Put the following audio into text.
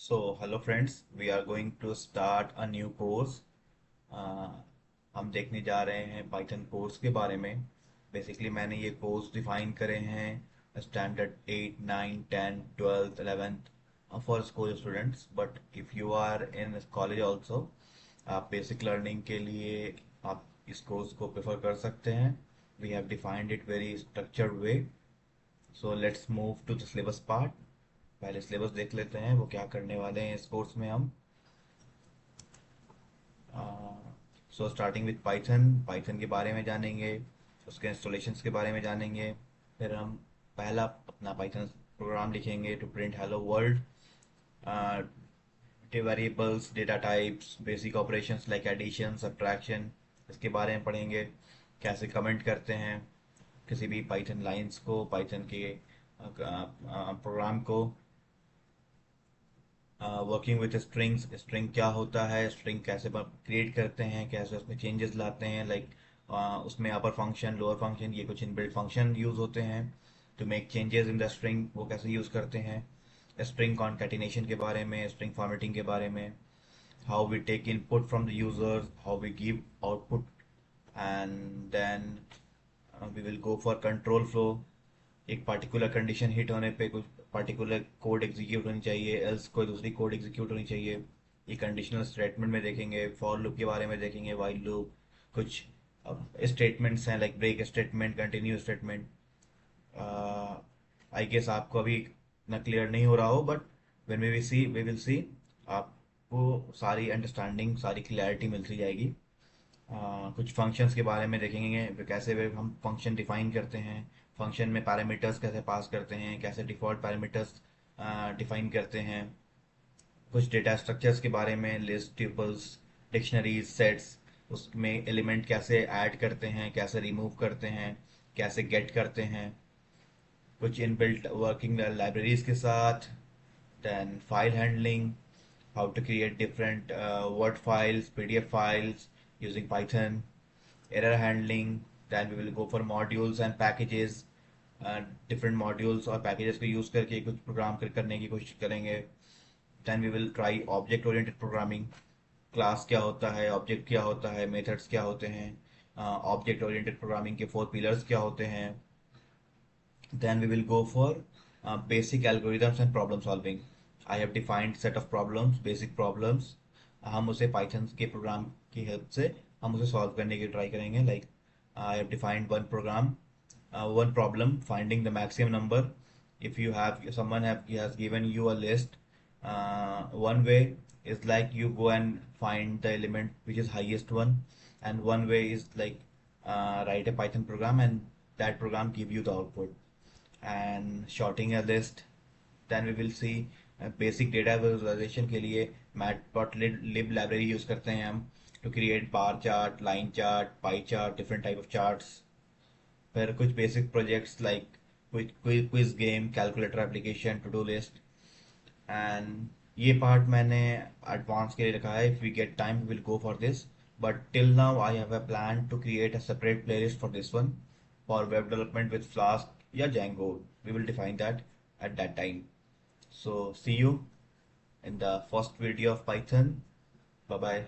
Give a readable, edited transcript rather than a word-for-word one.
So, hello friends, we are going to start a new course. Uh, हम देखने जा रहे हैं पाइथन कोर्स के बारे में। बेसिकली मैंने ये कोर्स डिफाइन करे हैं standard 8, 9, 10, 12, 11 for school students, but if you are in college also, आप बेसिक लर्निंग के लिए आप इस कोर्स को प्रेफर कर सकते हैं। We have defined it very structured way. So let's move to the syllabus part. पहले सिलेबस देख लेते हैं वो क्या करने वाले हैं इस कोर्स में हम। So starting with Python, Python के बारे में जानेंगे, उसके इंस्टॉलेशंस के बारे में जानेंगे। फिर हम पहला अपना पाइथन प्रोग्राम लिखेंगे to print hello world. Variables, data types, basic operations like addition, subtraction, इसके बारे में पढ़ेंगे। कैसे कमेंट करते हैं किसी भी पाइथन लाइंस को, पाइथन के प्रोग्राम को। वर्किंग विथ स्ट्रिंग्स, स्ट्रिंग क्या होता है, स्ट्रिंग कैसे क्रिएट करते हैं, कैसे उसमें चेंजेस लाते हैं, लाइक उसमें अपर फंक्शन, लोअर फंक्शन, ये कुछ इनबिल्ट फंक्शन यूज होते हैं to make changes in the string, वो कैसे यूज करते हैं। स्ट्रिंग कॉन्कैटिनेशन के बारे में, स्ट्रिंग फॉर्मेटिंग के बारे में, how we take input from the users, how we give output, and then we will go for control flow. एक पार्टिकुलर कंडीशन हिट होने पे कुछ पार्टिकुलर कोड एग्जीक्यूट होनी चाहिए, एल्स कोई दूसरी कोड एग्जीक्यूट होनी चाहिए। ये कंडीशनल स्टेटमेंट में देखेंगे, फॉर लूप के बारे में देखेंगे, वाइल लूप, कुछ स्टेटमेंट्स हैं like break statement, continue statement. I guess आपको अभी इतना क्लियर नहीं हो रहा हो, but when we will see आपको सारी अंडरस्टैंडिंग, सारी क्लियरिटी मिलती जाएगी। कुछ फंक्शंस के बारे में देखेंगे, कैसे वे हम फंक्शन डिफाइन करते हैं, फंक्शन में पैरामीटर्स कैसे पास करते हैं, कैसे डिफ़ॉल्ट पैरामीटर्स डिफाइन करते हैं। कुछ डेटा स्ट्रक्चर्स के बारे में, लिस्ट, ट्यूपल्स, डिक्शनरीज, सेट्स, उसमें एलिमेंट कैसे ऐड करते हैं, कैसे रिमूव करते हैं, कैसे गेट करते हैं। कुछ इनबिल्ट वर्किंग लाइब्रेरीज के साथ। then file handling, how to create different Word files, PDF files using Python, error handling, then we will go for modules and packages, different modules और packages को use करके कुछ programme करने की कोशिश करेंगे। then we will try object oriented programming, class क्या होता है, object क्या होता है, methods क्या होते हैं, object oriented programming के 4 pillars क्या होते हैं। Then we will go for basic algorithms and problem solving. I have defined set of problems, basic problems. हम उसे Python के प्रोग्राम की हेल्प से हम उसे सॉल्व करने की ट्राई करेंगे। Like I have defined one program, one problem, finding the maximum number. If you have someone has given you a list, one way is like you go and find the element which is highest one, and one way is like write a Python program and that program give you the output. And shorting a list, then we will see basic data visualization के लिए matplotlib library use करते हैं हम to create bar chart, line chart, pie chart, different type of charts. फिर कुछ basic projects like quiz game, calculator application, to do list. And ये part मैंने advance के लिए रखा है, if we get time we will go for this, but till now I have a plan to create a separate playlist for this one for web development with Flask या Django. We will define that at that time. So see you in the first video of Python. Bye bye.